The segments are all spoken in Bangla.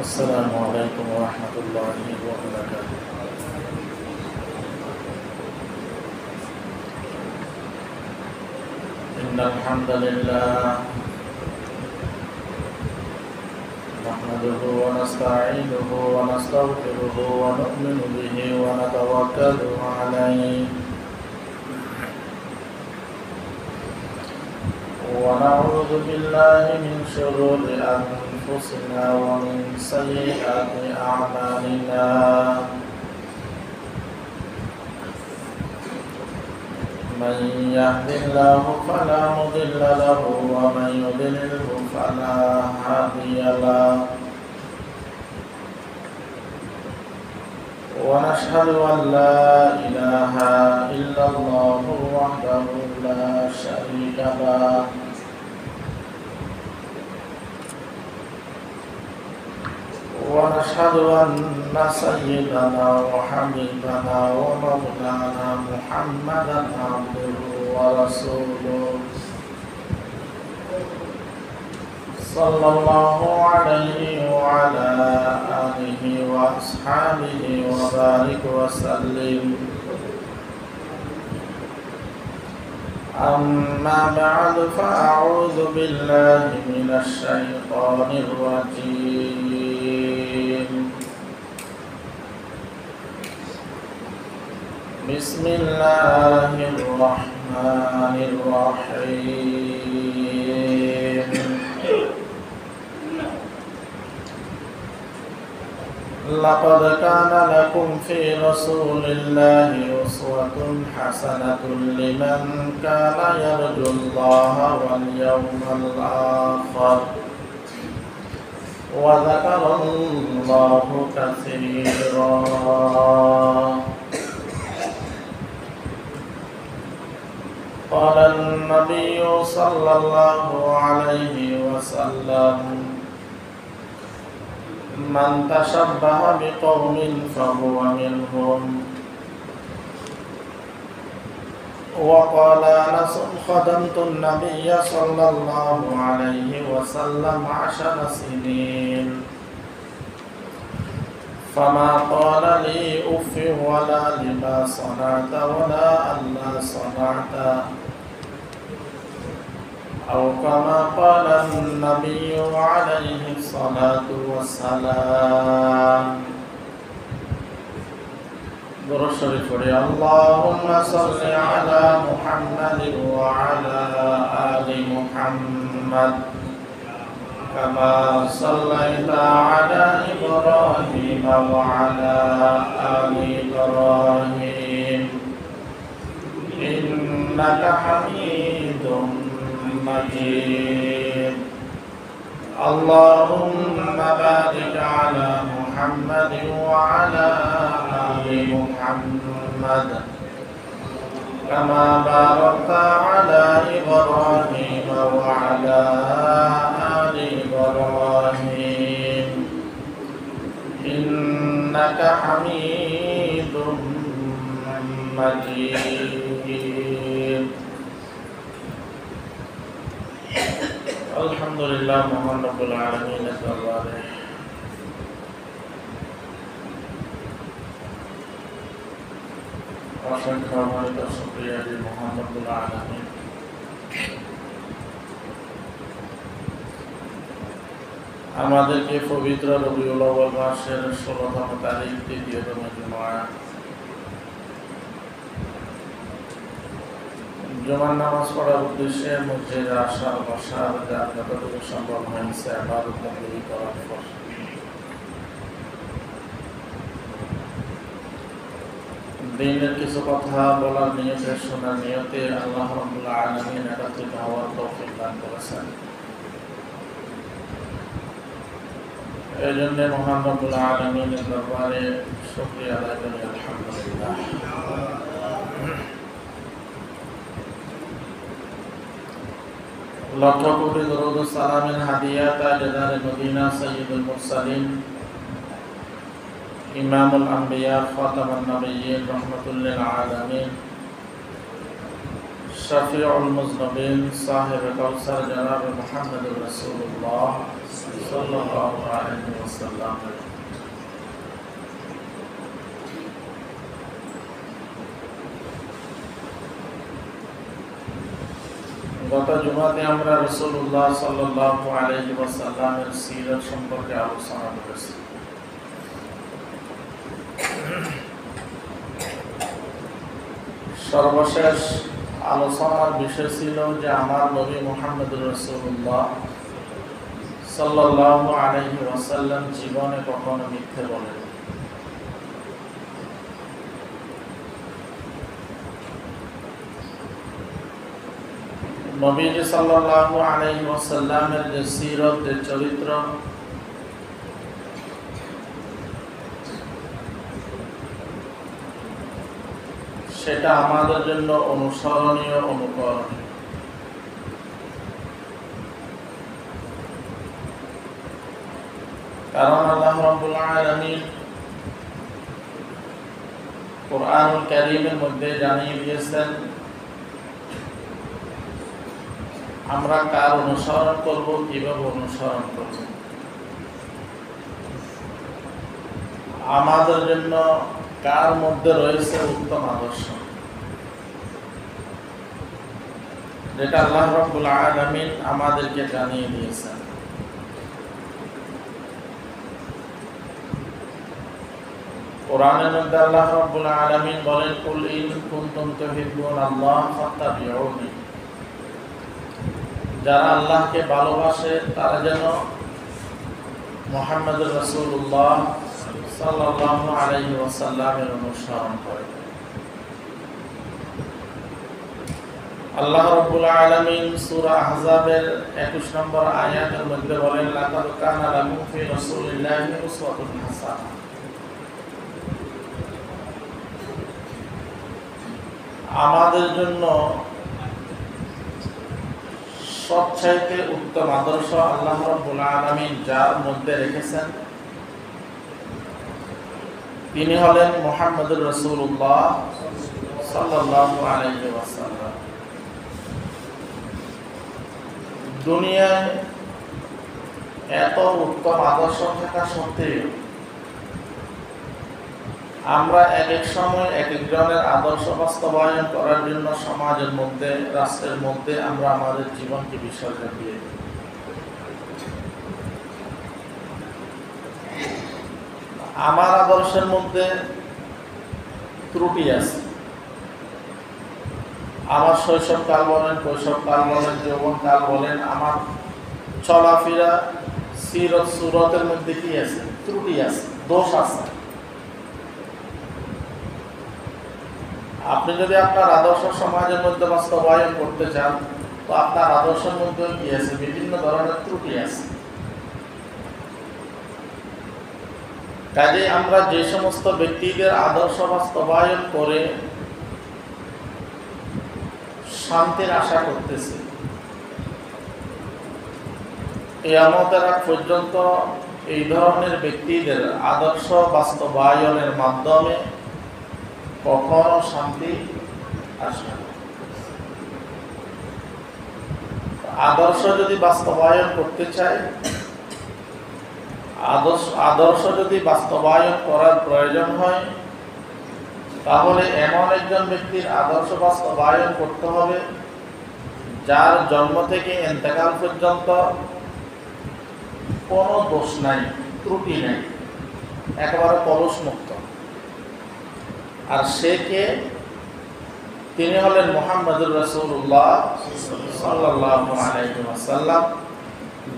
السلام عليكم ورحمة الله وبركاته. إن الحمد لله نحمده ونستعينه ونستغفره ونؤمن به ونتوكل عليه ونعوذ بالله من شرور أنفسنا ومن سيئات أعمالنا. من يهد الله فلا مضل له ومن يضلله فلا هادي له. ونشهد أن لا إله إلا الله وحده لا شريك له. ونشهد أن سيدنا وحبيبنا ومولانا محمدا عبده ورسوله صلى الله عليه وعلى آله وأصحابه وبارك وسلم. أما بعد فأعوذ بالله من الشيطان الرجيم. بسم الله الرحمن الرحيم. لقد كان لكم في رسول الله أسوة حسنة لمن كان يرجو الله واليوم الآخر وذكر الله كثيرا. قال النبي صلى الله عليه وسلم: من تشبه بقوم فهو منهم. وقال أنس: خدمت النبي صلى الله عليه وسلم 10 سنين فما قال لي أف ولا لما صنعت ولا ألا صنعت، أو كما قال النبي عليه الصلاة والسلام. درود شريف پڑھیں: اللهم صل على محمد وعلى آل محمد كما صليت على إبراهيم وعلى آل إبراهيم إنك حميد مجيد. اللهم بارك على محمد وعلى آل محمد كما باركت على إبراهيم وعلى آل إبراهيم إنك حميد مجيد. আলহামদুলিল্লাহ, মহান রব্বুল আলামিনের দরবারে অসংখ্য অগণিত শুকরিয়া যে মহান রব্বুল আলামিন আমাদেরকে পবিত্র রবিউল আউয়াল মাসের 16তম তারিখ তৃতীয়তম জুমার নামাজ পড়ার উদ্দেশ্যে মসজিদে আসা বসার যার যতটুকু সম্ভব হয়েছে ইবাদত বন্দেগী করার পর দিনের কিছু কথা বলার নিয়তে, শোনার নিয়তে আল্লাহ রাব্বুল আলামিন একত্রিত হওয়ার তৌফিক দান করেছেন। এই জন্য মহান রব্বুল আলামিনের দরবারে শুকরিয়া আদায় করি, আলহামদুলিল্লাহ। লক্ষ কোটি দরুদ ও সালামের হাদিয়া তাজদারে মদিনা সাইয়্যিদুল মুরসালিন ইমামুল আম্বিয়া খাতামুন নবিয়্যিন রাহমাতুল লিল আলামিন शफीउल मुज़नबीन साहिब कौसर जनाब मुहम्मद रसूलुल्लाह সাল্লাল্লাহু আলাইহি ওয়াসাল্লাম। গত জুমাতে আমরা রাসূলুল্লাহ সাল্লাল্লাহু আলাইহি ওয়াসাল্লামের সিরাত সম্পর্কে আলোচনা করেছি। সর্বশেষ আলোচনার বিষয় ছিল যে আমার নবী মুহাম্মদুর রাসূলুল্লাহ সাল্লাল্লাহু আলাইহি ওয়াসাল্লাম জীবনে কখনো মিথ্যে বলেন। নবীজি সাল্লাল্লাহু আলাইহি ওয়াসাল্লামের যে সিরত, যে চরিত্র, সেটা আমাদের জন্য অনুসরণীয়, অনুকরণীয়। কারণ আল্লাহ রাব্বুল আলামিন কুরআনুল কারীমের মধ্যে জানিয়ে দিয়েছেন আমরা কার অনুসরণ করব, কিভাবে অনুসরণ করব। আমাদের জন্য কার মধ্যে রয়েছে উত্তম আদর্শ, যেটা আল্লাহ রাব্বুল আলামিন আমাদেরকে জানিয়ে দিয়েছেন। কোরআনের মধ্যে আল্লাহ রাব্বুল আলামিন বলেন, কুল ইন কুনতুম তুহিব্বুনাল্লাহ ফাত্তাবিউনি। যারা আল্লাহকে ভালোবাসে তারা যেন মুহাম্মদুর রাসূলুল্লাহ সাল্লাল্লাহু আলাইহি ওয়াসাল্লামের অনুসরণ করে। আল্লাহ রাব্বুল আলামিন সূরা আহজাবের 21 নম্বর আয়াতের মধ্যে বলেন, লাকাদ কানা লাকুম ফি রাসূলিল্লাহি উসওয়াতুন হাসানাহ। আমাদের জন্য সবচাইতে উত্তম আদর্শ আল্লাহ রাব্বুল আলামিন যার মধ্যে রেখেছেন তিনি হলেন মুহাম্মদুর রাসূলুল্লাহ সাল্লাল্লাহু আলাইহি ওয়াসাল্লাম। দুনিয়ায় এত উত্তম আদর্শ থাকা সত্ত্বেও আমরা এক এক সময় এক একজনের আদর্শ বাস্তবায়ন করার জন্য সমাজের মধ্যে, রাষ্ট্রের মধ্যে আমরা আমাদের জীবনকে বিসর্জন দিয়ে দিই। আমার আদর্শের মধ্যে ত্রুটি আছে। আমার শৈশবকাল বলেন, কৈশোরকাল বলেন, যৌবনকাল বলেন, আমার চলাফেরা, সিরত সুরতের মধ্যে কি আছে? ত্রুটি আছে, দোষ আছে। আপনি যদি আপনার আদর্শ সমাজের মধ্যে বাস্তবায়ন করতে চান তো আপনার আদর্শের মধ্যে কি আছে? বিভিন্ন ধরনের ত্রুটি আছে। কাজে আমরা যে সমস্ত ব্যক্তিদের আদর্শ বাস্তবায়ন করে শান্তির আশা করতেছি, কিয়ামতের আগ পর্যন্ত এই ধরনের ব্যক্তিদের আদর্শ বাস্তবায়নের মাধ্যমে কখনো শান্তি আসবে না। আদর্শ যদি বাস্তবায়ন করতে চাই, আদর্শ যদি বাস্তবায়ন করার প্রয়োজন হয়, তাহলে এমন একজন ব্যক্তির আদর্শ বাস্তবায়ন করতে হবে যার জন্ম থেকে ইন্তেকাল পর্যন্ত কোনো দোষ নাই, ত্রুটি নাই, একেবারে কলুষ মুক্ত। আর সে কে? তিনি হলেন মুহাম্মদুর রাসূলুল্লাহ সাল্লাল্লাহু আলাইহি ওয়াসাল্লাম,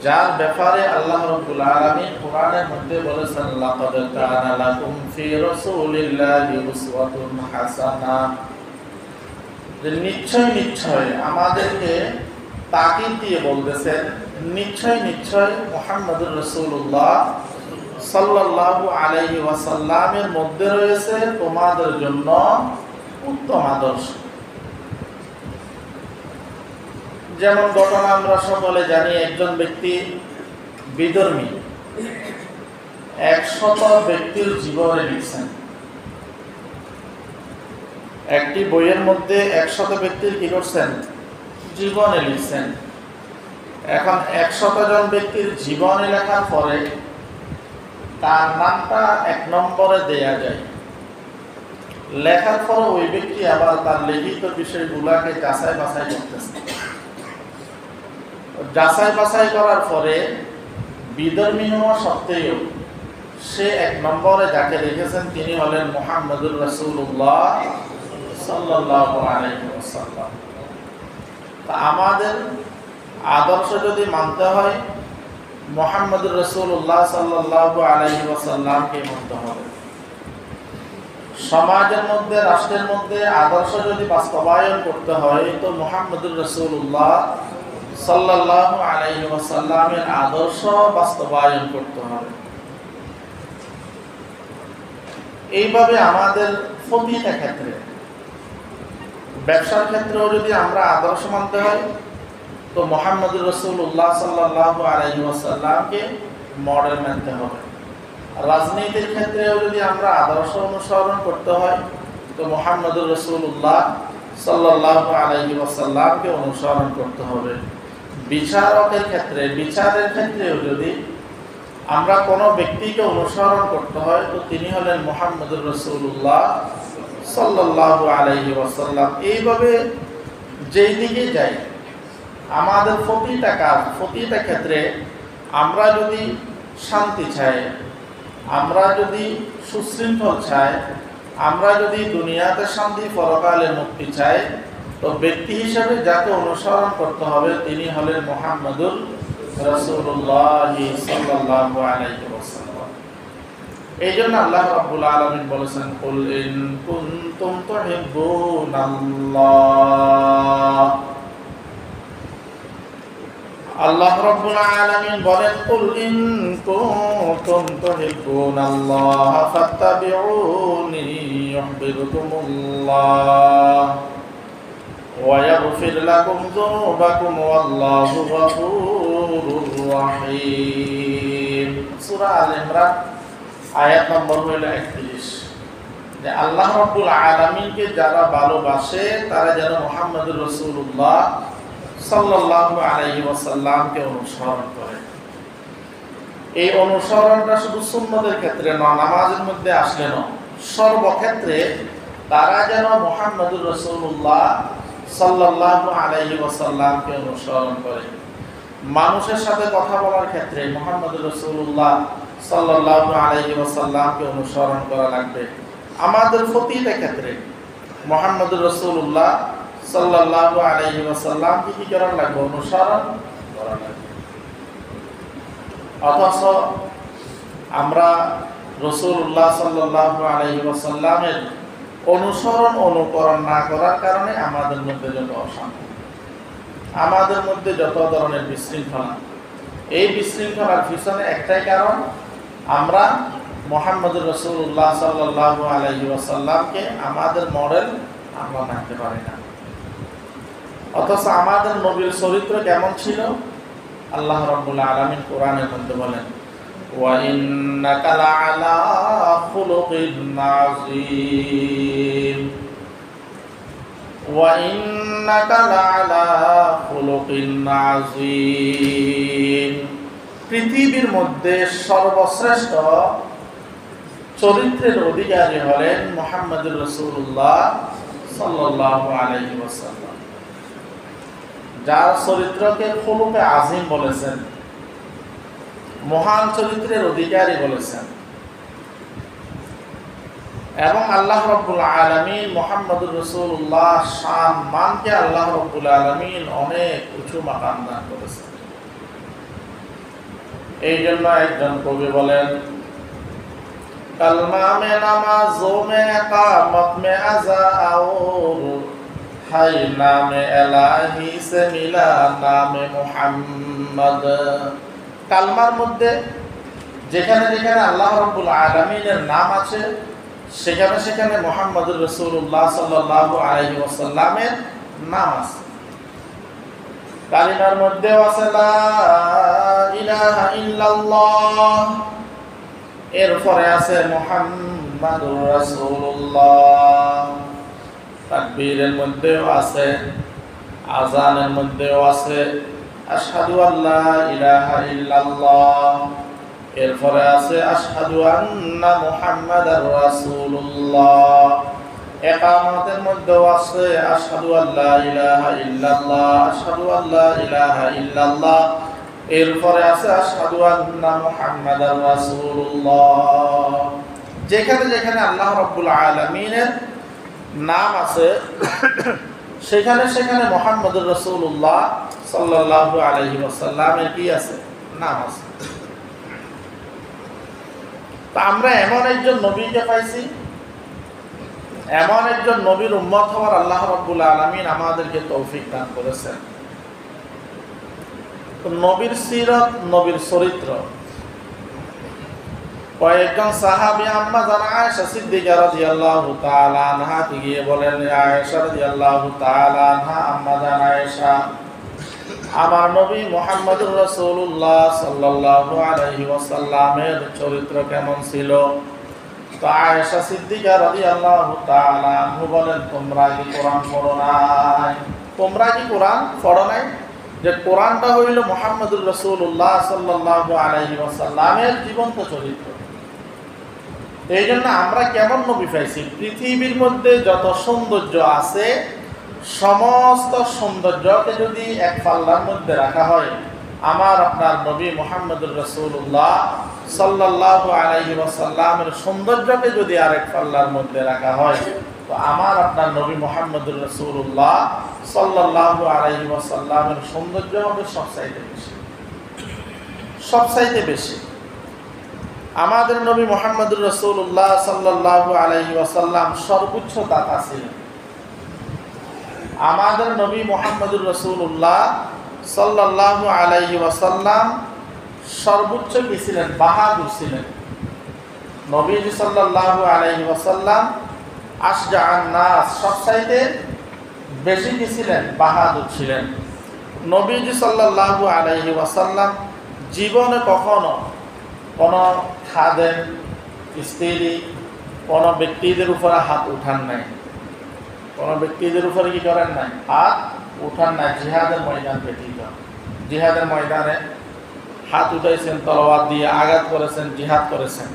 যার ব্যাপারে আল্লাহ রাব্বুল আলামিন কোরআনের মধ্যে বলেছেন, লাকাদ কানা লাকুম ফি রাসূলিল্লাহি উসওয়াতুন হাসানাহ। যে নিশ্চয় নিশ্চয় আমাদেরকে তাকিদ দিয়ে বলতেছেন, নিশ্চয় নিশ্চয় মুহাম্মদুর রাসূলুল্লাহ সাল্লাল্লাহু আলাইহি ওয়াসাল্লামের মধ্যে রয়েছে তোমাদের জন্য উত্তম আদর্শ। যেমন ঘটনা আমরা সকলে জানি, একজন ব্যক্তি বিধর্মী 100 ব্যক্তির জীবনে লিখছেন। একটি বইয়ের মধ্যে 100 ব্যক্তির কি করছেন? জীবনে লিখছেন। এখন 100 জন ব্যক্তির জীবনী লেখার পরে তার নামটা 1 নম্বরে দেয়া যায়। লেখার পরে ওই ব্যক্তি আবার তার লিখিত বিষয়গুলোকে যাচাই বাছাই করতেছে। যাচাই বাছাই করার পরে বিধর্মী হওয়া সত্ত্বেও সে 1 নম্বরে যাকে রেখেছেন তিনি হলেন মুহাম্মদুর রাসূলুল্লাহ সাল্লাল্লাহু আলাইহি ওয়াসাল্লাম। তা আমাদের আদর্শ যদি মানতে হয় মুহাম্মদুর রাসূলুল্লাহ সাল্লাল্লাহু আলাইহি ওয়াসাল্লামকে মানতে হবে। সমাজের মধ্যে, রাষ্ট্রের মধ্যে আদর্শ যদি বাস্তবায়ন করতে হয় তো মুহাম্মদুর রাসূলুল্লাহ সাল্লাল্লাহু আলাইহি ওয়াসাল্লামের আদর্শ বাস্তবায়ন করতে হবে। এইভাবে আমাদের প্রতিটা ক্ষেত্রে, ব্যবসার ক্ষেত্রেও যদি আমরা আদর্শ মানতে হয় তো মুহাম্মদুর রাসূলুল্লাহ সাল্লাল্লাহু আলাইহি ওয়াসাল্লামকে মডেল মানতে হবে। রাজনীতির ক্ষেত্রেও যদি আমরা আদর্শ অনুসরণ করতে হয় তো মুহাম্মদুর রাসূলুল্লাহ সাল্লাল্লাহু আলাইহি ওয়াসাল্লামকে অনুসরণ করতে হবে। বিচারকের ক্ষেত্রে, বিচারের ক্ষেত্রেও যদি আমরা কোনো ব্যক্তিকে অনুসরণ করতে হয় তো তিনি হলেন মুহাম্মদুর রাসূলুল্লাহ সাল্লাল্লাহু আলাইহি ওয়াসাল্লাম। এইভাবে যেই দিকে যাই আমাদের প্রতিটা কাজ, প্রতিটা ক্ষেত্রে আমরা যদি শান্তি চাই, আমরা যদি সুশৃঙ্খল চাই, আমরা যদি দুনিয়াতে শান্তি পরকালে মুক্তি চাই তো ব্যক্তি হিসেবে যাকে অনুসরণ করতে হবে তিনি হলেন মুহাম্মদুর রাসূলুল্লাহ সাল্লাল্লাহু আলাইহি ওয়াসাল্লাম। এইজন্য আল্লাহ রাব্বুল আলামিন বলেছেন কুল ইন কুনতুম তুহিব্বুনাল্লাহ। আল্লাহ রাব্বুল আলামিন বলেন কুল ইন কুনতুম তুহিব্বুনাল্লাহ ফাত্তাবিউনি ইউহিব্বুকুমুল্লাহ ওয়া ইয়াগফির লাকুম যুনুবাকুম ওয়াল্লাহু গফুরুর রহিম। সূরা আল ইমরান আয়াত নম্বর হলো 31। যে আল্লাহ রাব্বুল আলামিনকে যারা ভালোবাসে তারা যেন মুহাম্মদুর রাসূলুল্লাহ সাল্লাল্লাহু আলাইহি ওয়াসাল্লামকে অনুসরণ করে। এই অনুসরণটা শুধু সুন্নতের ক্ষেত্রে নয়, নামাজের মধ্যে আসলে নয়, সর্বক্ষেত্রে তারা যেন মুহাম্মদুর রাসূলুল্লাহ সাল্লাল্লাহু আলাইহি ওয়াসাল্লামকে অনুসরণ করে। মানুষের সাথে কথা বলার ক্ষেত্রে মুহাম্মদুর রাসূলুল্লাহ সাল্লাল্লাহু আলাইহি ওয়াসাল্লামকে অনুসরণ করা লাগবে। আমাদের প্রতিটা ক্ষেত্রে মুহাম্মদুর রাসূলুল্লাহ সাল্লাল্লাহু আলাইহি ওয়াসাল্লামকে কি করা লাগবে? অনুসরণ করা লাগবে। অথচ আমরা রাসূলুল্লাহ সাল্লাল্লাহু আলাইহি ওয়াসাল্লামের অনুসরণ অনুকরণ না করার কারণে আমাদের মধ্যে যত অশান্তি, আমাদের মধ্যে যত ধরনের বিশৃঙ্খলা, এই বিশৃঙ্খলার পিছনে একটাই কারণ, আমরা মুহাম্মদুর রাসূলুল্লাহ সাল্লাল্লাহু আলাইহি ওয়াসাল্লামকে আমাদের মডেল আমরা মানতে পারি না। অথচ আমাদের নবীর চরিত্র কেমন ছিল আল্লাহ রাব্বুল আলামিন কোরআনের মধ্যে বলেন ওয়া ইন্নাকা লাআলা খুলুকিন আযীম, ওয়া ইন্নাকা লাআলা খুলুকিন আযীম। পৃথিবীর মধ্যে সর্বশ্রেষ্ঠ চরিত্রের অধিকারী হলেন মুহাম্মদুর রাসূলুল্লাহ সাল্লাল্লাহু আলাইহি ওয়াসাল্লাম, যার চরিত্রকে খুলুকে আযীম বলেছেন, মহান চরিত্রের অধিকারী বলেছেন। এবং আল্লাহ রাব্বুল আলামিন মুহাম্মদুর রাসূলুল্লাহ শান মানকে আল্লাহ রাব্বুল আলামিন অনেক উঁচু মাকাম দান করেছেন। এই জন্য একজন কবি বলেন कलमा में नमाजों में कामत में अज़ा और हाय नाम इलाही से मिला नाम मुहम्मद। কালমার মধ্যে যেখানে যেখানে আল্লাহ রাব্বুল আলামিনের নাম আছে সেখানে সেখানে মুহাম্মদুর রাসূলুল্লাহ সাল্লাল্লাহু আলাইহি ওয়াসাল্লামের নাম আছে। কালিমার মধ্যে আছে লা ইলাহা ইল্লাল্লাহ, এরপরে আছে মুহাম্মাদুর রাসূলুল্লাহ। তাকবীরের মধ্যেও আছে, আযানের মধ্যেও আছে, আশহাদু আল্লা ইলাহা ইল্লাল্লাহ, এরপরে আছে আশহাদু আন্না মুহাম্মাদার রাসূলুল্লাহ। ইকামতের মধ্যে আছে আশহাদু আল্লা ইলাহা ইল্লাল্লাহ, আশহাদু আল্লা ইলাহা ইল্লাল্লাহ, এরপরে আছে আশহাদু আন্না মুহাম্মাদার রাসূলুল্লাহ। যেখানে যেখানে আল্লাহ রাব্বুল আলামিনের নাম আছে সেখানে সেখানে মুহাম্মদুর রাসূলুল্লাহ সাল্লাল্লাহু আলাইহি ওয়াসাল্লামের কি আছে? নাম আছে। তা আমরা এমন একজন নবীকে পাইছি, এমন একজন নবীর উম্মত হওয়ার আল্লাহ রাব্বুল আলামিন আমাদেরকে তৌফিক দান করেছেন। তো নবীর সিরাত, নবীর চরিত্র, কয়েকজন সাহাবী আম্মা জানা আয়েশা সিদ্দিকা রাদিয়াল্লাহু তাআলা আনহা গিয়ে বলেন, আয়েশা রাদিয়াল্লাহু তাআলা আনহা, আম্মা জানা আয়েশা, আমার নবী মুহাম্মদুর রাসূলুল্লাহ সাল্লাল্লাহু আলাইহি ওয়াসাল্লামের চরিত্র কেমন ছিল? তো আয়েশা সিদ্দিকা রাদিয়াল্লাহু তাআলা আনহা বলেন, তোমরা কি কোরআন পড়ো নাই? তোমরা কি কোরআন পড়ো নাই? যে কোরআনটা হইল মুহাম্মদুর রাসূলুল্লাহ সাল্লাল্লাহু আলাইহি ওয়াসাল্লামের জীবন্ত চরিত্র। এই জন্য আমরা কেমন নবী পাইছি? পৃথিবীর মধ্যে যত সৌন্দর্য আছে সমস্ত সৌন্দর্যকে যদি এক পাল্লার মধ্যে রাখা হয়, আমার আপনার নবী মুহাম্মদুর রাসূলুল্লাহ সাল্লাল্লাহু আলাইহি ওয়াসাল্লামের সৌন্দর্যকে যদি আরেক পাল্লার মধ্যে রাখা হয়, তো আমার আপনার নবী মুহাম্মদুর রাসূলুল্লাহ সাল্লাল্লাহু আলাইহি ওয়াসাল্লামের সৌন্দর্য হবে সবচাইতে বেশি, সবচাইতে বেশি। আমাদের নবী মুহাম্মদুর রাসূলুল্লাহ সাল্লাল্লাহু আলাইহি ওয়াসাল্লাম সর্বোচ্চ দাতা ছিলেন। আমাদের নবী মুহাম্মদুর রাসূলুল্লাহ সাল্লাল্লাহু আলাইহি ওয়াসাল্লাম সর্বোচ্চ কি ছিলেন? বাহাদুর ছিলেন। নবীজি সাল্লাল্লাহু আলাইহি ওয়াসাল্লাম আশজাআন নাস, সবচাইতে বেশি কি ছিলেন? বাহাদুর ছিলেন। নবীজি সাল্লাল্লাহু আলাইহি ওয়াসাল্লাম জীবনে কখনো কোনো খাদেম, স্ত্রী, কোনো ব্যক্তিদের উপরে হাত উঠান নাই, কোনো ব্যক্তিদের উপরে কি করেন নাই? হাত উঠান নাই। জিহাদের ময়দান ব্যতীত, জিহাদের ময়দানে হাত উঠাইছেন, তলোয়ার দিয়ে আঘাত করেছেন, জিহাদ করেছেন।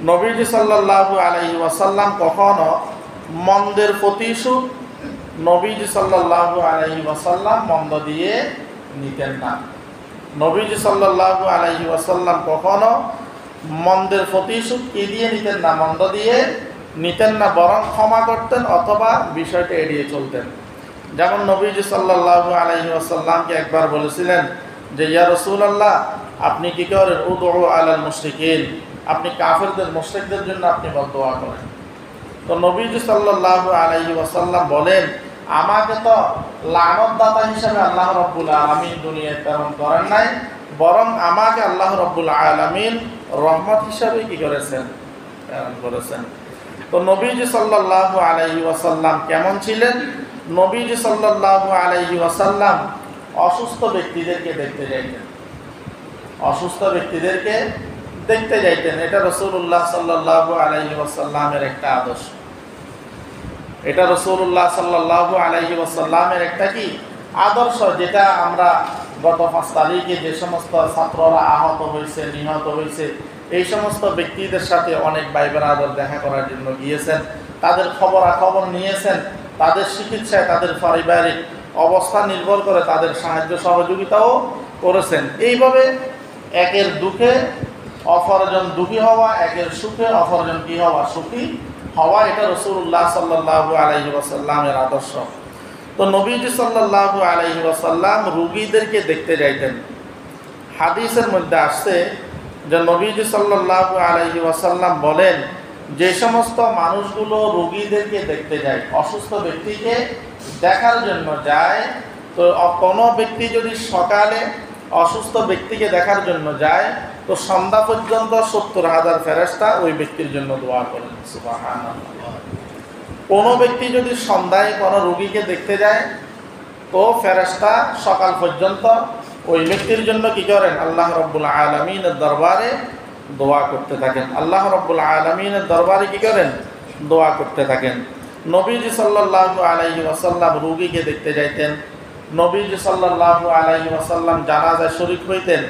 নবীজি সাল্লাল্লাহু আলাইহি ওয়াসাল্লাম কখনো মন্দের প্রতিশোধ নবীজি সাল্লাল্লাহু আলাইহি ওয়াসাল্লাম মন্দ দিয়ে নিতেন না। নবীজি সাল্লাল্লাহু আলাইহি ওয়াসাল্লাম কখনো মন্দের প্রতিশোধ কি দিয়ে নিতেন না? মন্দ দিয়ে নিতেন না, বরং ক্ষমা করতেন অথবা বিষয়টা এড়িয়ে চলতেন। যেমন নবীজি সাল্লাল্লাহু আলাইহি ওয়াসাল্লামকে একবার বলেছিলেন যে, ইয়া রাসূলুল্লাহ, আপনি কি করেন? উদউ আলাল মুশরিকিন, আপনি কাফেরদের, মুশরিকদের জন্য আপনি বদদোয়া করেন। তো নবীজি সাল্লাল্লাহু আলাইহি ওয়াসাল্লাম বলেন, আমাকে তো লানতদাতা হিসেবে আল্লাহ রাব্বুল আলামিন দুনিয়ায় প্রেরণ করেন নাই, বরং আমাকে আল্লাহ রাব্বুল আলামিন রহমত হিসেবে কি করেছেন? প্রেরণ করেছেন। তো নবীজি সাল্লাল্লাহু আলাইহি ওয়াসাল্লাম কেমন ছিলেন? নবীজি সাল্লাল্লাহু আলাইহি ওয়াসাল্লাম অসুস্থ ব্যক্তিদেরকে দেখতে যাইতেন, অসুস্থ ব্যক্তিদেরকে দেখতে যাইতেন। এটা রাসূলুল্লাহ সাল্লাল্লাহু আলাইহি ওয়াসাল্লামের একটা আদর্শ, এটা রাসূলুল্লাহ সাল্লাল্লাহু আলাইহি ওয়াসাল্লামের একটা কি আদর্শ, যেটা আমরা গত 5 তারিখে যে সমস্ত ছাত্ররা আহত হয়েছে, নিহত হয়েছে, এই সমস্ত ব্যক্তিদের সাথে অনেক ভাই ব্রাদার দেখা করার জন্য গিয়েছেন, তাদের খবরাখবর নিয়েছেন, তাদের চিকিৎসায়, তাদের পারিবারিক অবস্থা নির্ভর করে তাদের সাহায্য সহযোগিতাও করেছেন। এইভাবে একের দুঃখে অপরজন দুঃখী হওয়া, একের সুখে অপরজন কি হওয়া? সুখী হওয়া, এটা রাসূলুল্লাহ সাল্লাল্লাহু আলাইহি ওয়াসাল্লামের আদর্শ। তো নবীজি সাল্লাল্লাহু আলাইহি ওয়াসাল্লাম রোগীদেরকে দেখতে যাইতেন। হাদিসের মধ্যে আসছে যে নবীজি সাল্লাল্লাহু আলাইহি ওয়াসাল্লাম বলেন, যে সমস্ত মানুষগুলো রোগীদেরকে দেখতে যায়, অসুস্থ ব্যক্তিকে দেখার জন্য যায়, তো কোনো ব্যক্তি যদি সকালে অসুস্থ ব্যক্তিকে দেখার জন্য যায়, তো সন্ধ্যা পর্যন্ত 70,000 ফেরেশতা ওই ব্যক্তির জন্য দোয়া করেন। সুবহানাল্লাহ। কোনো ব্যক্তি যদি সন্ধ্যায় কোনো রোগীকে দেখতে যায়, তো ফেরেশতা সকাল পর্যন্ত ওই ব্যক্তির জন্য কি করেন? আল্লাহ রাব্বুল আলামিনের দরবারে দোয়া করতে থাকেন। আল্লাহ রাব্বুল আলামিনের দরবারে কি করেন? দোয়া করতে থাকেন। নবীজি সাল্লাল্লাহু আলাইহি ওয়াসাল্লাম রোগীকে দেখতে যাইতেন, নবীজি সাল্লাল্লাহু আলাইহি ওয়াসাল্লাম জানাজায় শরীক হইতেন।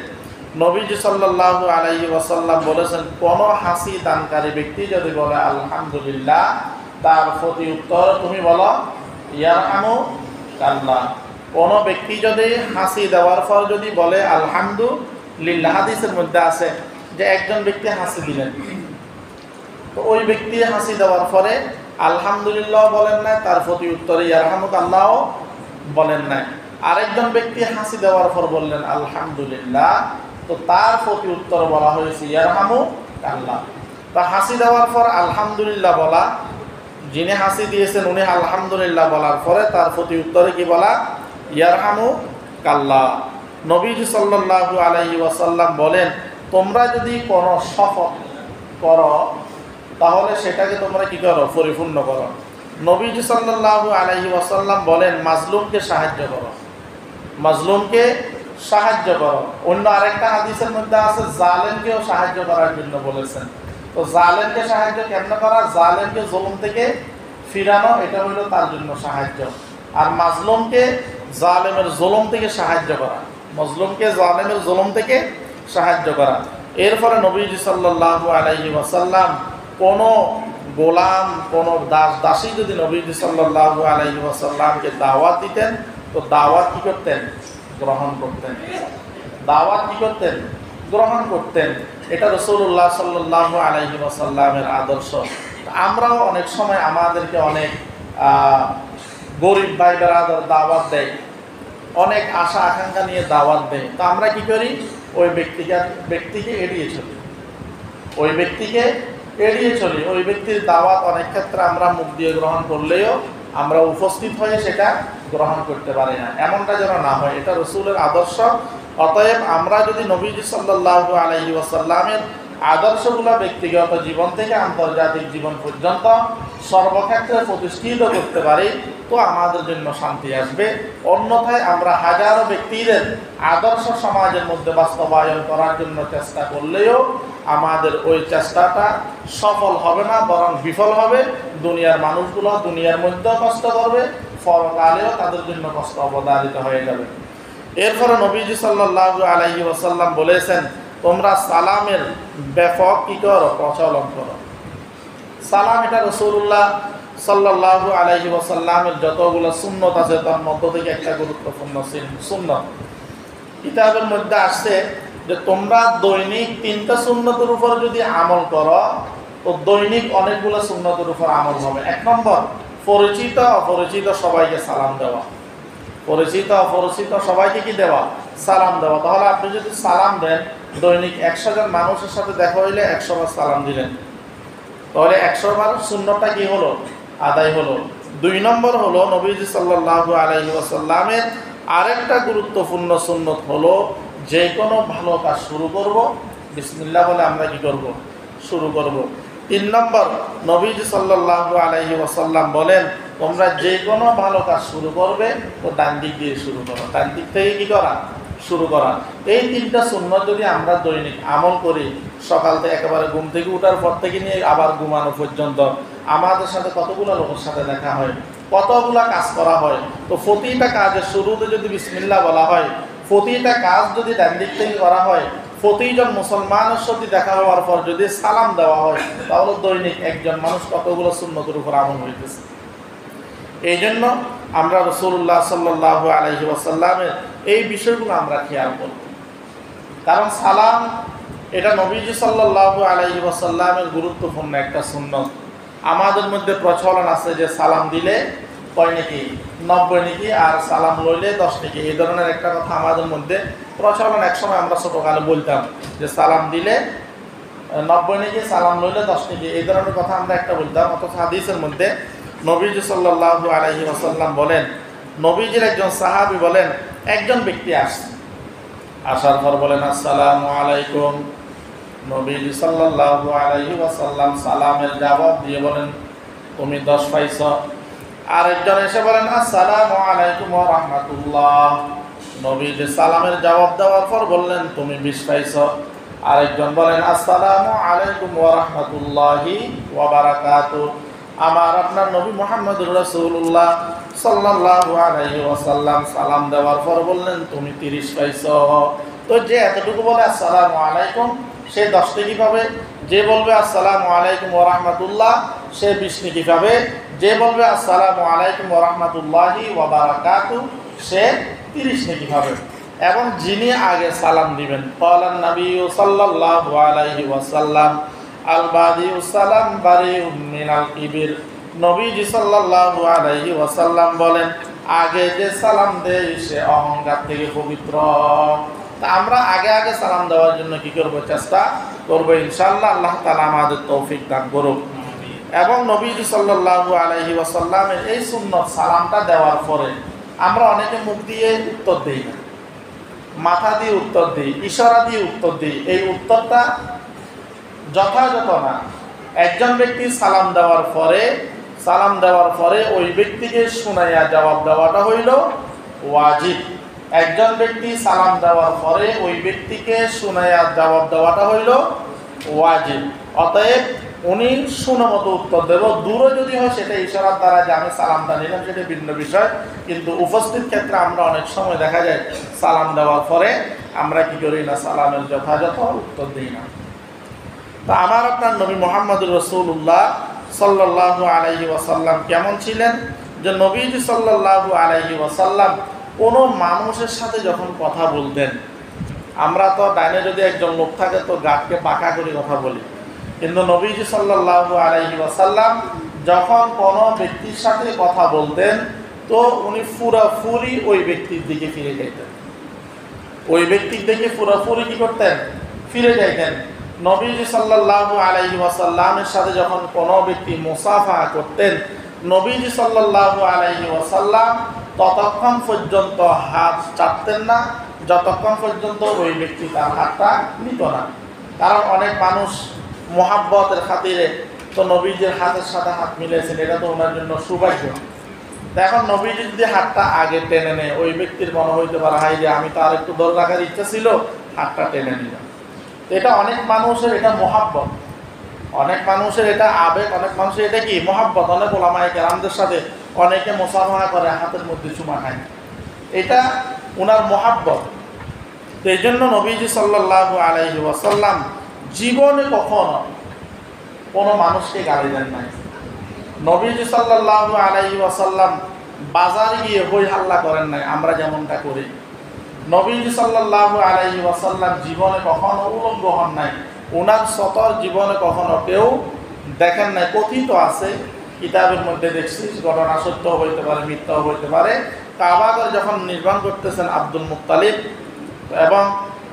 নবীজি সাল্লাল্লাহু আলাইহি ওয়াসাল্লাম বলেছেন, কোনো হাসি দানকারী ব্যক্তি যদি বলে আলহামদুলিল্লাহ, তার প্রতি উত্তর তুমি বলো ইয়ারহামুকাল্লাহ। কোনো ব্যক্তি যদি হাসি দেওয়ার পর যদি বলে আলহামদুলিল্লাহ, হাদিসের মধ্যে আছে যে একজন ব্যক্তি হাসি দিলেন, তো ওই ব্যক্তি হাসি দেওয়ার পরে আলহামদুলিল্লাহ বলেন নাই, তার প্রতি উত্তরে ইয়ারহামুকাল্লাহ বলেন নাই। আরেকজন ব্যক্তি হাসি দেওয়ার পর বললেন আলহামদুলিল্লাহ, তো তার প্রতি উত্তর বলা হয়েছে ইয়ারহামুকাল্লাহ। তা হাসি দেওয়ার পর আলহামদুলিল্লাহ বলা, যিনি হাসি দিয়েছেন উনি আলহামদুলিল্লাহ বলার পরে তার প্রতি উত্তরে কি বলা? ইয়ারহামুকাল্লাহ। নবীজি সাল্লাল্লাহু আলাইহি ওয়াসাল্লাম বলেন, তোমরা যদি কোনো শপথ করো তাহলে সেটাকে তোমরা কি করো? পরিপূর্ণ করো। নবীজি সাল্লাল্লাহু আলাইহি ওয়াসাল্লাম বলেন, মাজলুমকে সাহায্য করো, মাজলুমকে সাহায্য করো। অন্য আরেকটা হাদিসের মধ্যে আছে জালেমকেও সাহায্য করার জন্য বলেছেন। তো জালেমকে সাহায্য কেমন করা? জালেমকে জুলুম থেকে ফিরানো, এটা হলো তার জন্য সাহায্য। আর মাজলুমকে জালেমের জুলুম থেকে সাহায্য করা, মাজলুমকে জালেমের জুলুম থেকে সাহায্য করা। এরপরে নবীজি সাল্লাল্লাহু আলাইহি ওয়াসাল্লাম কোনো গোলাম, কোনো দাস দাসী যদি নবীজি সাল্লাল্লাহু আলাইহি ওয়াসাল্লামকে দাওয়াত দিতেন, তো দাওয়াত কি করতেন? গ্রহণ করতেন। দাওয়াত কি করতেন? গ্রহণ করতেন। এটা রাসূলুল্লাহ সাল্লাল্লাহু আলাইহি ওয়াসাল্লামের আদর্শ। আমরাও অনেক সময় আমাদেরকে অনেক গরিব ভাই বেরাদার দাওয়াত দেয়, অনেক আশা আকাঙ্ক্ষা নিয়ে দাওয়াত দেয়। তো আমরা কি করি? ওই ব্যক্তিকে এড়িয়ে চলি, ওই ব্যক্তিকে এড়িয়ে চলি। ওই ব্যক্তির দাওয়াত অনেক ক্ষেত্রে আমরা মুখ দিয়ে গ্রহণ করলেও আমরা উপস্থিত হয়ে সেটা গ্রহণ করতে পারি না। এমনটা যেন না হয়, এটা রাসূলের আদর্শ। অতএব আমরা যদি নবীজি সাল্লাল্লাহু আলাইহি ওয়াসাল্লামের আদর্শগুলো ব্যক্তিগত জীবন থেকে আন্তর্জাতিক জীবন পর্যন্ত সর্বক্ষেত্রে প্রতিষ্ঠিত করতে পারি, তো আমাদের জন্য শান্তি আসবে। অন্যথায় আমরা হাজারো ব্যক্তিদের আদর্শ সমাজের মধ্যে বাস্তবায়ন করার জন্য চেষ্টা করলেও আমাদের ওই চেষ্টাটা সফল হবে না, বরং বিফল হবে। দুনিয়ার মানুষগুলো দুনিয়ার মধ্যেও কষ্ট করবে, পরকালেও তাদের জন্য কষ্ট অবধারিত হয়ে যাবে। এরপরে নবীজি সাল্লাল্লাহু আলাইহি ওয়াসাল্লাম বলেছেন, তোমরা সালামের ব্যাপক কি করো? প্রচলন করো। সালাম এটা রাসূলুল্লাহ সাল্লাল্লাহু আলাইহি ওয়াসাল্লামের যতগুলো সুন্নত আছে তার মধ্য থেকে একটা গুরুত্বপূর্ণ সুন্নত। কিতাবের মধ্যে আসছে যে তোমরা দৈনিক 3টা সুন্নতের উপর যদি আমল করো, তো দৈনিক অনেকগুলো সুন্নতের উপর আমল হবে। 1 নম্বর, পরিচিত অপরিচিত সবাইকে সালাম দেওয়া। পরিচিত অপরিচিত সবাইকে কি দেওয়া? সালাম দেওয়া। তাহলে আপনি যদি সালাম দেন, দৈনিক 100 জন মানুষের সাথে দেখা হইলে 100 বার সালাম দিলেন, তাহলে 100 বার সুন্নতটা কি হলো? আদায় হলো। 2 নম্বর হলো নবীজি সাল্লাল্লাহু আলাইহি ওয়াসাল্লামের আরেকটা গুরুত্বপূর্ণ সুন্নত হলো, যে কোনো ভালো কাজ শুরু করব বিসমিল্লাহ বলে আমরা কি করব? শুরু করব। 3 নম্বর, নবীজি সাল্লাল্লাহু আলাইহি ওয়াসাল্লাম বলেন, তোমরা যে কোনো ভালো কাজ শুরু করবে তো ডান দিক দিয়ে শুরু করো, ডান দিক থেকে কি করা? শুরু করা। এই 3টা সুন্নত যদি আমরা দৈনিক আমল করি, সকাল থেকে একেবারে ঘুম থেকে ওঠার পর থেকে নিয়ে আবার ঘুমানো পর্যন্ত আমাদের সাথে কতগুলো লোকের সাথে দেখা হয়, কতগুলা কাজ করা হয়। তো প্রতিটা কাজের শুরুতে যদি বিসমিল্লাহ বলা হয়, প্রতিটা কাজ যদি ডান দিক থেকে করা হয়, প্রতিজন মুসলমানের সাথে দেখা হওয়ার পর যদি সালাম দেওয়া হয়, তাহলে দৈনিক একজন মানুষ কতগুলো সুন্নতের উপর আমল হইতেছে। এই জন্য আমরা রাসূলুল্লাহ সাল্লাল্লাহু আলাইহি ওয়াসাল্লামের এই বিষয়গুলো আমরা খেয়াল করব। কারণ সালাম এটা নবীজি সাল্লাল্লাহু আলাইহি ওয়াসাল্লামের গুরুত্বপূর্ণ একটা সুন্নত। আমাদের মধ্যে প্রচলন আছে যে সালাম দিলে কয় নাকি? 90 নাকি, আর সালাম লইলে 10 নাকি। এই ধরনের একটা কথা আমাদের মধ্যে প্রচলন। একসময় আমরা ছোটকালে বলতাম যে সালাম দিলে 90 নাকি, সালাম লইলে 10 নাকি, এই ধরনের কথা আমরা একটা বলতাম। অথচ হাদিসের মধ্যে নবীজি সাল্লাল্লাহু আলাইহি ওয়াসাল্লাম বলেন, নবীজির একজন সাহাবী বলেন, একজন ব্যক্তি আসার পর বলেন আসসালামু আলাইকুম। নবীজি সাল্লাল্লাহু আলাইহি ওয়াসাল্লাম সালামের জবাব দিয়ে বলেন, তুমি 10 পাইছ। আরেকজন এসে বলেন আসসালামু আলাইকুম ওয়া রাহমাতুল্লাহ। নবীজি সালামের জবাব দেওয়ার পর বললেন, তুমি 20 পাইছ। আরেকজন বলেন আসসালামু আলাইকুম ওয়া রাহমাতুল্লাহি ওয়া বারাকাতুহু। আমার আপনার নবী মুহাম্মদুর রাসূলুল্লাহ সাল্লাল্লাহু আলাইহি ওয়াসাল্লাম সালাম দেওয়ার পর বললেন তুমি 30 পাইছো। তো যে এতটুকু বলে আসসালামু আলাইকুম সে 10 নেকি পাবে, যে বলবে আসসালামু আলাইকুম ওয়া রাহমাতুল্লাহ সে 20 নেকি পাবে, যে বলবে আসসালামু আলাইকুম ওয়া রাহমাতুল্লাহি ওয়া বারাকাতুহু সে 30 নেকি পাবে। এবং যিনি আগে সালাম দিবেন ক্বালান নবী সাল্লাল্লাহু আলাইহি ওয়াসাল্লাম আল বাদিউস সালাম বারিউম মিনাল কিবির, নবীজি সাল্লাল্লাহু আলাইহি ওয়াসাল্লাম বলেন আগে যে সালাম দেয় সে অহংকার থেকে পবিত্র। তা আমরা আগে আগে সালাম দেওয়ার জন্য কি করব, চেষ্টা করব ইনশাআল্লাহ। আল্লাহ তাআলা আমাদের তৌফিক দান করুক। এবং নবীজি সাল্লাল্লাহু আলাইহি ওয়াসাল্লামের এই সুন্নত সালামটা দেওয়ার পরে আমরা অনেকে মুখ দিয়ে উত্তর দেই না, মাথা দিয়ে উত্তর দিই, ইশারা দিয়ে উত্তর দিই। এই উত্তরটা যথাযথ না। একজন ব্যক্তি সালাম দেওয়ার পরে ওই ব্যক্তিকে শুনাইয়া জবাব দেওয়াটা হইল ওয়াজিব। একজন ব্যক্তি সালাম দেওয়ার পরে ওই ব্যক্তিকে শুনাইয়া জবাব দেওয়াটা হইল ওয়াজিব। অতএব উনি শুনমতো উত্তর দেব। দূরে যদি হয় সেটা ইশারার দ্বারা যে আমি সালামটা নিলাম সেটা ভিন্ন বিষয়, কিন্তু উপস্থিত ক্ষেত্রে আমরা অনেক সময় দেখা যায় সালাম দেওয়ার পরে আমরা কি করি না, সালামের যথাযথ উত্তর দিই না। তা আমার আপনার নবী মুহাম্মদুর রাসূলুল্লাহ সাল্লাল্লাহু আলাইহি ওয়াসাল্লাম কেমন ছিলেন, যে নবীজি সাল্লাল্লাহু আলাইহি ওয়াসাল্লাম কোনো মানুষের সাথে যখন কথা বলতেন, আমরা তো ডাইনে যদি একজন লোক থাকে তো গাটকে পাকা করে কথা বলি, কিন্তু নবীজি সাল্লাল্লাহু আলাইহি ওয়াসাল্লাম যখন কোনো ব্যক্তির সাথে কথা বলতেন তো উনি পুরাপুরি ওই ব্যক্তির দিকে ফিরে যাইতেন। ওই ব্যক্তির দিকে পুরাপুরি কি করতেন, ফিরে যাইতেন। নবীজি সাল্লাল্লাহু আলাইহি ওয়াসাল্লামের সাথে যখন কোনো ব্যক্তি মুসাফাহা করতেন, নবীজি সাল্লাল্লাহু আলাইহি ওয়াসাল্লাম ততক্ষণ পর্যন্ত হাত চাপতেন না যতক্ষণ পর্যন্ত ওই ব্যক্তি তার হাতটা নিত না। কারণ অনেক মানুষ মোহাব্বতের খাতিরে তো নবীজির হাতের সাথে হাত মিলেছেন, এটা তো ওনার জন্য সৌভাগ্য। এখন নবীজি যদি হাতটা আগে টেনে নেয় ওই ব্যক্তির মনে হইতে পারে হাই যে আমি তো আর একটু ধরে রাখার ইচ্ছা ছিল, হাতটা টেনে নিলাম। এটা অনেক মানুষের এটা মোহাব্বত, অনেক মানুষের এটা আবেগ, অনেক মানুষের এটা কি মোহাব্বত। অনেক ওলামায়ে কেরামদের সাথে অনেকে মুসাফাহা করে হাতের মধ্যে চুমা খায়, এটা ওনার মোহাব্বত। তো এই জন্য নবীজি সাল্লাল্লাহু আলাইহি ওয়াসাল্লাম জীবনে কখনো কোনো মানুষকে গালি দেন নাই। নবীজি সাল্লাল্লাহু আলাইহি ওয়াসাল্লাম বাজারে গিয়ে হই হাল্লা করেন নাই আমরা যেমনটা করি। নবীজি সাল্লাল্লাহু আলাইহি ওয়াসাল্লাম জীবনে কখনো উলঙ্গ হন নাই। ওনার সতর জীবনে কখনো কেউ দেখেন নাই। কথিত আছে কিতাবের মধ্যে দেখছি, ঘটনা সত্য হইতে পারে মিথ্যাও হইতে পারে। কাবাগর যখন নির্মাণ করতেছেন আব্দুল মুত্তালিব এবং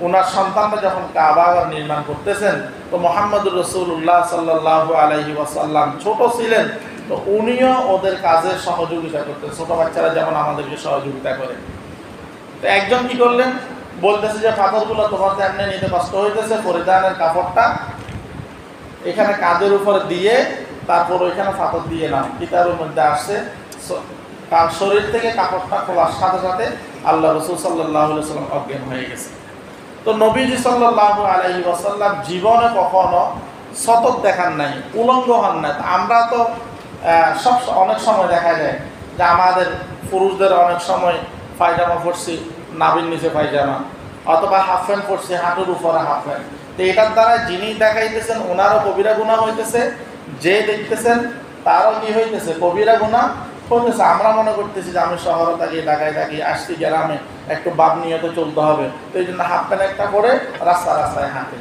ওনার সন্তানরা যখন কাবাগর নির্মাণ করতেছেন, তো মুহাম্মদুর রাসূলুল্লাহ সাল্লাল্লাহু আলাইহি ওয়াসাল্লাম ছোট ছিলেন, তো উনিও ওদের কাজে সহযোগিতা করতেন, ছোট বাচ্চারা যেমন আমাদেরকে সহযোগিতা করে। তো একজন কি করলেন, বলতেছে যে পাথরগুলো তোমার এমনি নিতে কষ্ট হইতেছে, পরিধানের কাপড়টা এখানে কাঁধের উপরে দিয়ে তারপর ওইখানে পাথর দিয়ে নাও। কিতাবের মধ্যে আসছে তার শরীর থেকে কাপড়টা খোলার সাথে সাথে আল্লাহ রাসূল সাল্লাল্লাহু আলাইহি ওয়াসাল্লাম অজ্ঞান হয়ে গেছে। তো নবীজি সাল্লাল্লাহু আলাইহি ওয়াসাল্লাম জীবনে কখনো সতত দেখান নাই, উলঙ্গ হন নাই। আমরা তো অনেক সময় দেখা যায় যে আমাদের পুরুষদের অনেক সময় পায়জামা পরছি, নাভির নিচে পায়জামা, অথবা হাফ প্যান্ট পরছি, হাঁটুর উপরে হাফ প্যান্ট। তো এটার দ্বারা যিনি দেখাইতেছেন ওনারও কবিরা গুনাহ হইতেছে, যে দেখতেছেন তারও কি হইতেছে, কবিরা গুনাহ হইতেছে। আমরা মনে করতেছি যে আমি শহরে থাকি, ঢাকায় থাকি, আসছি গ্রামে, একটু বাদ নিয়ে তো চলতে হবে, তো এই জন্য হাফ প্যান্ট একটা করে রাস্তায় হাঁটে,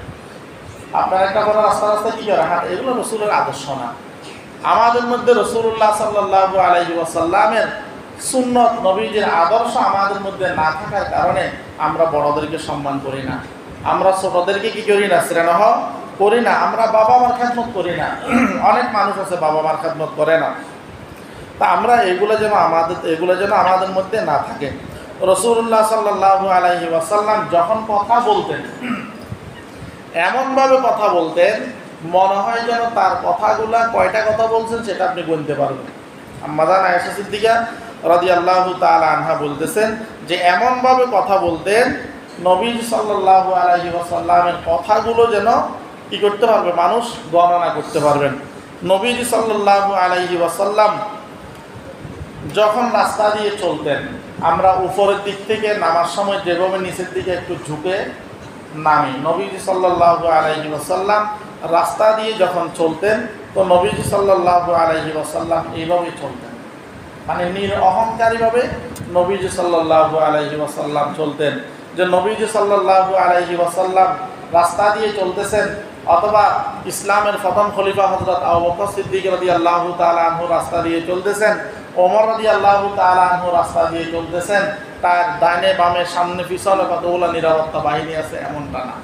হাফ প্যান্ট একটা করে রাস্তায় কি করে হাঁটে। এগুলো রসুলের আদর্শ না। আমাদের মধ্যে রসুল্লাহ সাল্লাল্লাহু আলাইহি ওয়াসাল্লামের সুন্নত, নবীজির আদর্শ আমাদের মধ্যে না থাকার কারণে আমরা বড়দেরকে সম্মান করি না, আমরা ছোটদেরকে কি করি না, স্নেহ করি না, আমরা বাবা মার খেদমত করি না। অনেক মানুষ আছে বাবা মার খেদমত করে না। তা আমরা এগুলো যেন আমাদের মধ্যে না থাকে। রাসূলুল্লাহ সাল্লাল্লাহু আলাইহি ওয়াসাল্লাম যখন কথা বলতেন এমনভাবে কথা বলতেন মনে হয় যেন তার কথাগুলা কয়টা কথা বলছেন সেটা আপনি গুনতে পারবেন। আম্মা জান আয়েশা সিদ্দিকা রাদিয়াল্লাহু তাআলা আনহা বলতেছেন যে এমনভাবে কথা বলতেন নবী সাল্লাল্লাহু আলাইহি ওয়াসাল্লামের কথাগুলো যেন কি করতে পারবে, মানুষ গণনা করতে পারবেন। নবীজি সাল্লাল্লাহু আলাইহি ওয়াসাল্লাম যখন রাস্তা দিয়ে চলতেন, আমরা উপরের দিক থেকে নামার সময় যেভাবে নিচের দিকে একটু ঝুঁকে নামি, নবীজি সাল্লাল্লাহু আলাইহি ওয়াসাল্লাম রাস্তা দিয়ে যখন চলতেন তো নবীজি সাল্লাল্লাহু আলাইহি ওয়াসাল্লাম এইভাবেই চলতেন, মানে অহংকারীভাবে নবীজি সাল্লাল্লাহু আলাইহি ওয়াসাল্লাম চলতেন। যে নবীজি সাল্লাল্লাহু আলাইহি ওয়াসাল্লাম রাস্তা দিয়ে চলতেছেন, অথবা ইসলামের প্রথম খলিফা হযরত আবু বকর সিদ্দিক রাদিয়াল্লাহু তাআলা আনহু রাস্তা দিয়ে চলতেছেন, ওমর রাদিয়াল্লাহু তাআলা আনহু রাস্তা দিয়ে চলতেছেন, তার ডাইনে বামে সামনে পিছনে কতগুলো নিরাপত্তা বাহিনী আছে এমনটা না।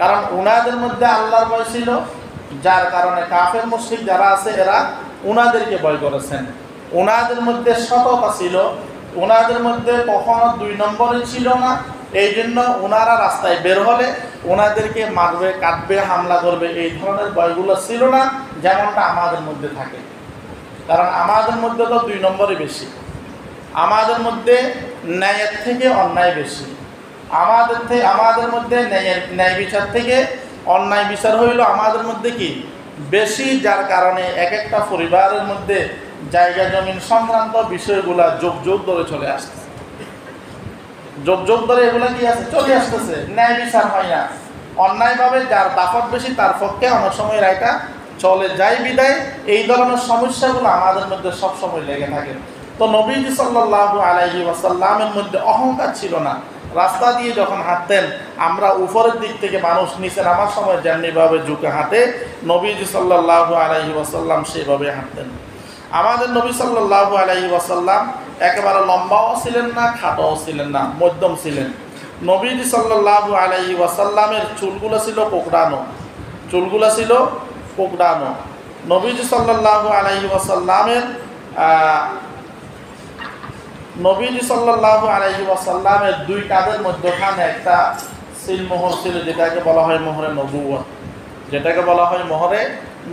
কারণ উনাদের মধ্যে আল্লাহর ভয় ছিল, যার কারণে কাফের মুশরিক যারা আছে এরা উনাদেরকে ভয় করেছেন। ওনাদের মধ্যে সততা ছিল, ওনাদের মধ্যে কখনো দুই নম্বরে ছিল না। এই জন্য ওনারা রাস্তায় বের হলে ওনাদেরকে মারবে, কাটবে, হামলা করবে, এই ধরনের ভয়গুলো ছিল না যেমনটা আমাদের মধ্যে থাকে। কারণ আমাদের মধ্যে তো দুই নম্বরই বেশি, আমাদের মধ্যে ন্যায়ের থেকে অন্যায় বেশি, আমাদের মধ্যে ন্যায় বিচার থেকে অন্যায় বিচার হইল আমাদের মধ্যে কি বেশি, যার কারণে এক একটা পরিবারের মধ্যে জায়গা জমিন সংক্রান্ত বিষয়গুলা যোগ যোগ ধরে চলে আসতেছে, যোগ যোগ ধরে এগুলা কি আছে চলে আসতেছে, ন্যায় বিচার হয় না। অন্যায়ভাবে যার দাপট বেশি তার পক্ষে অনেক সময় রায়টা চলে যায়, বিদায় এই ধরনের সমস্যাগুলো আমাদের মধ্যে সবসময় লেগে থাকে। তো নবীজি সাল্লাল্লাহু আলাইহি ওয়াসাল্লামের মধ্যে অহংকার ছিল না। রাস্তা দিয়ে যখন হাঁটতেন, আমরা উপরের দিক থেকে মানুষ নিচে নামার সময় যেমনিভাবে ঝুঁকে হাঁটে, নবীজি সাল্লাল্লাহু আলাইহি ওয়াসাল্লাম সেভাবে হাঁটতেন। আমাদের নবী সাল্লাল্লাহু আলাইহি ওয়াসাল্লাম একেবারে লম্বাও ছিলেন না, খাটোও ছিলেন না, মধ্যম ছিলেন। নবীজি সাল্লাল্লাহু আলাইহি ওয়াসাল্লামের চুলগুলো ছিল কোকড়ানো, চুলগুলো ছিল কোকড়ানো। নবীজি সাল্লাল্লাহু আলাইহি ওয়াসাল্লামের দুই কাঁধের মধ্যখানে একটা সিলমোহর ছিল, যেটাকে বলা হয় মোহরে নবুয়ত, যেটাকে বলা হয় মোহরে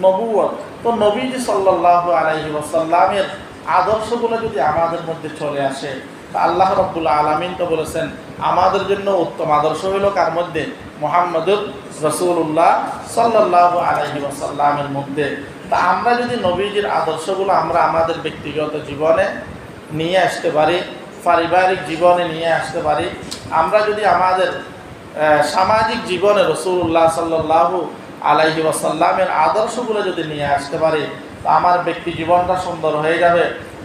নবুয়ত। তো নবীজি সাল্লাল্লাহু আলাইহি ওয়াসাল্লামের আদর্শগুলো যদি আমাদের মধ্যে চলে আসে, আল্লাহ রাব্বুল আলামিন তো বলেছেন আমাদের জন্য উত্তম আদর্শ হইল কার মধ্যে? মুহাম্মদুর রাসূলুল্লাহ সাল্লাল্লাহু আলাইহি ওয়াসাল্লামের মধ্যে। তা আমরা যদি নবীজির আদর্শগুলো আমরা আমাদের ব্যক্তিগত জীবনে নিয়ে আসতে পারি, পারিবারিক জীবনে নিয়ে আসতে পারি, আমরা যদি আমাদের সামাজিক জীবনে রাসূলুল্লাহ সাল্লাল্লাহু আলাইহি ওয়াসাল্লামের আদর্শগুলো যদি নিয়ে আসতে পারি, তো আমার ব্যক্তি জীবনটা সুন্দর হয়ে যাবে,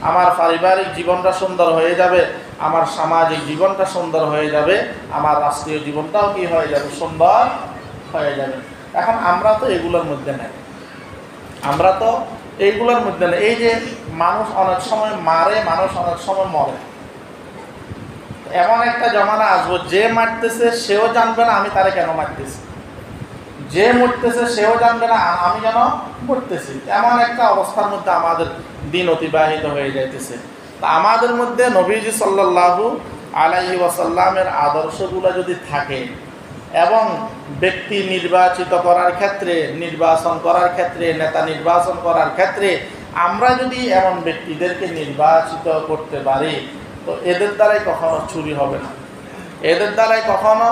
আমার পারিবারিক জীবনটা সুন্দর হয়ে যাবে, আমার সামাজিক জীবনটা সুন্দর হয়ে যাবে, আমার রাষ্ট্রীয় জীবনটাও কি হয়ে যাবে? সুন্দর হয়ে যাবে। এখন আমরা তো এগুলোর মধ্যে নেই, আমরা তো এইগুলোর মধ্যে নেই। এই যে মানুষ অনেক সময় মারে, মানুষ অনেক সময় মরে, এমন একটা জমানা আসবো যে মারতেছে সেও জানবে না আমি তারে কেন মারতেছি, যে মরতেছে সেও জানবে না আমি কেন মরতেছি। এমন একটা অবস্থার মধ্যে আমাদের দিন অতিবাহিত হয়ে যাইতেছে। তা আমাদের মধ্যে নবীজি সাল্লাল্লাহু আলাইহি ওয়াসাল্লামের আদর্শগুলো যদি থাকে এবং ব্যক্তি নির্বাচিত করার ক্ষেত্রে, নির্বাচন করার ক্ষেত্রে, নেতা নির্বাচন করার ক্ষেত্রে আমরা যদি এমন ব্যক্তিদেরকে নির্বাচিত করতে পারি, তো এদের দ্বারাই কখনো চুরি হবে না, এদের দ্বারাই কখনো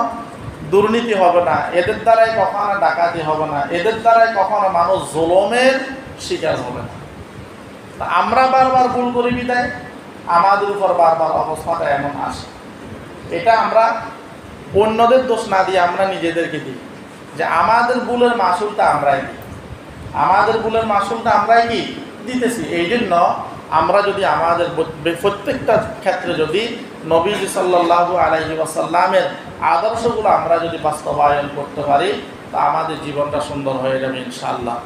দুর্নীতি হবে না, এদের দ্বারাই কখনো ডাকাতি হবে না, এদের দ্বারাই কখনো মানুষ জুলুমের শিকার হবে না। তা আমরা বারবার ভুল করি বিদায় আমাদের উপর বারবার অবস্থাটা এমন আসে। এটা আমরা অন্যদের দোষ না দিয়ে আমরা নিজেদেরকে দিই যে আমাদের ভুলের মাসুলটা আমরাই দিই, আমাদের ভুলের মাসুলটা আমরাই কি দিতেছি। এই জন্য আমরা যদি আমাদের প্রত্যেকটা ক্ষেত্রে যদি নবীজি সাল্লাল্লাহু আলাইহি ওয়াসাল্লামের আদর্শগুলো আমরা যদি বাস্তবায়ন করতে পারি, তা আমাদের জীবনটা সুন্দর হয়ে যাবে ইনশাআল্লাহ।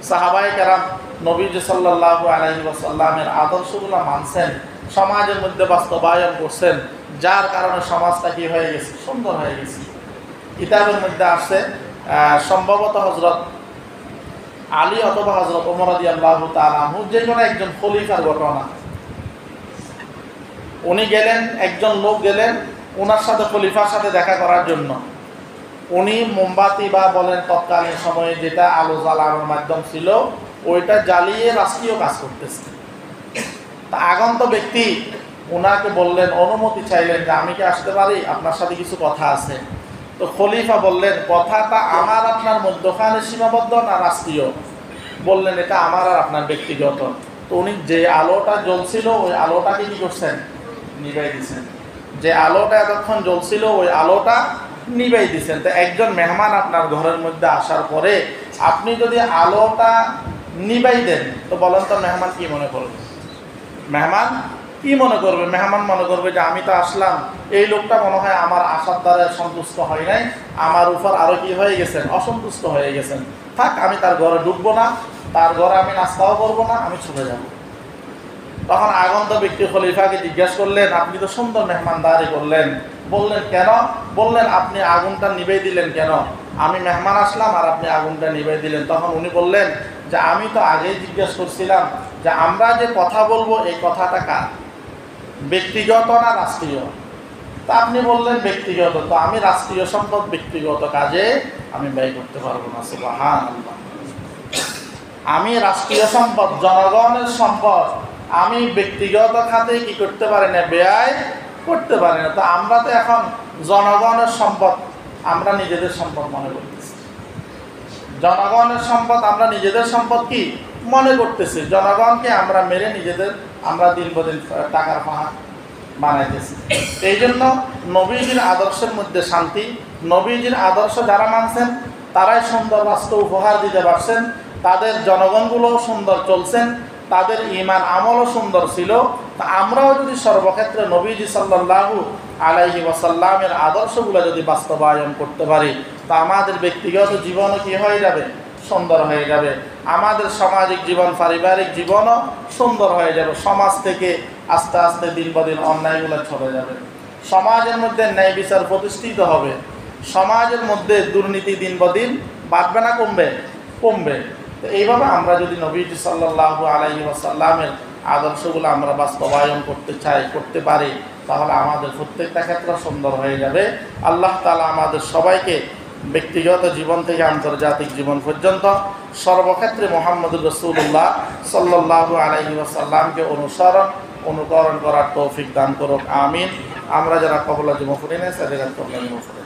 সাহাবায়ে কেরাম নবীজি সাল্লাল্লাহু আলাইহি ওয়াসাল্লামের আদর্শগুলো মানছেন, সমাজের মধ্যে বাস্তবায়ন করছেন, যার কারণে সমাজটা কি হয়ে গেছে? সুন্দর হয়ে গেছে। কিতাবের মধ্যে আসছে সম্ভবত হযরত আলী অথবা হযরত ওমর রাদিয়াল্লাহু তাআলা আনহু, যে কোনো একজন খলিফার ঘটনা। উনি গেলেন, একজন লোক গেলেন ওনার সাথে, খলিফার সাথে দেখা করার জন্য। উনি মোমবাতি বা বলেন তৎকালীন সময়ে যেটা আলো জ্বালানোর মাধ্যম ছিল ওইটা জ্বালিয়ে রাষ্ট্রীয় কাজ করতেছে। তা আগন্ত ব্যক্তি ওনাকে বললেন, অনুমতি চাইলেন যে আমি কি আসতে পারি, আপনার সাথে কিছু কথা আছে। তো খলিফা বললেন, কথাটা আমার আপনার মধ্যখানে সীমাবদ্ধ না রাষ্ট্রীয়? বললেন এটা আমার আর আপনার ব্যক্তিগত। তো উনি যে আলোটা জ্বলছিল ওই আলোটাকে কি করছেন? নিভাই দিয়েছেন। যে আলোটা এতক্ষণ জ্বলছিল ওই আলোটা নিভাই দিয়েছেন। তো একজন মেহমান আপনার ঘরের মধ্যে আসার পরে আপনি যদি আলোটা নিভাই দেন, তো বলেন তো মেহমান কি মনে করবে? মেহমান কি মনে করবে? মেহমান মনে করবে যে আমি তো আসলাম, এই লোকটা মনে হয় আমার আসার দ্বারা সন্তুষ্ট হয় নাই, আমার উপর আরো কি হয়ে গেছেন? অসন্তুষ্ট হয়ে গেছেন। থাক, আমি তার ঘরে ঢুকবো না, তার ঘরে আমি নাস্তাও করবো না, আমি চলে যাব। তখন আগন্ত ব্যক্তি খলিফাকে জিজ্ঞাসা করলেন, আপনি তো সুন্দর মেহমানদারি করলেন। বললেন কেন? বললেন আপনি আগুনটা নিভে দিলেন কেন? আমি মেহমান আসলাম আর আপনি আগুনটা নিভে দিলেন। তখন উনি বললেন যে আমি তো আগেই জিজ্ঞাসা করছিলাম যে আমরা যে কথা বলবো এই কথাটা কার, ব্যক্তিগত না রাষ্ট্রীয়? তা আপনি বললেন ব্যক্তিগত, তো আমি রাষ্ট্রীয় সম্পদ ব্যক্তিগত কাজে আমি ব্যয় করতে পারবো না। সুবহানাল্লাহ। আমি রাষ্ট্রীয় সম্পদ, জনগণের সম্পদ আমি ব্যক্তিগত খাতে কি করতে পারি না? ব্যয় করতে পারি না। তো আমরা তো এখন জনগণের সম্পদ আমরা নিজেদের সম্পদ মনে করতেছি। জনগণের সম্পদ আমরা নিজেদের সম্পদ কি মনে করতেছি। জনগণকে আমরা মেরে নিজেদের আমরা দিন বদিন টাকার পাহাড় বানাইতেছি। এই জন্য নবীজির আদর্শের মধ্যে শান্তি, নবীজির আদর্শ যারা মানছেন তারাই সুন্দর রাষ্ট্র উপহার দিতে পারছেন, তাদের জনগণগুলো সুন্দর চলছেন, তাদের ঈমান আমলও সুন্দর ছিল। তা আমরাও যদি সর্বক্ষেত্রে নবীজি সাল্লাল্লাহু আলাইহি ওয়াসাল্লামের আদর্শগুলো যদি বাস্তবায়ন করতে পারি, তা আমাদের ব্যক্তিগত জীবনও কি হয়ে যাবে? সুন্দর হয়ে যাবে। আমাদের সামাজিক জীবন, পারিবারিক জীবনও সুন্দর হয়ে যাবে। সমাজ থেকে আস্তে আস্তে দিন বদিন অন্যায়গুলো ছড়ে যাবে। সমাজের মধ্যে ন্যায় বিচার প্রতিষ্ঠিত হবে। সমাজের মধ্যে দুর্নীতি দিন বদিন বাড়বে না কমবে? কমবে। তো এইভাবে আমরা যদি নবীজি সাল্লাল্লাহু আলাইহি ওয়াসাল্লামের আদর্শগুলো আমরা বাস্তবায়ন করতে চাই, করতে পারি, তাহলে আমাদের প্রত্যেকটা ক্ষেত্র সুন্দর হয়ে যাবে। আল্লাহ তাআলা আমাদের সবাইকে ব্যক্তিগত জীবন থেকে আন্তর্জাতিক জীবন পর্যন্ত সর্বক্ষেত্রে মুহাম্মদুর রাসূলুল্লাহ সাল্লাল্লাহু আলাইহি ওয়াসাল্লামকে অনুকরণ করার তৌফিক দান করুক। আমিন। আমরা যারা কবলা জমা করি না তাদের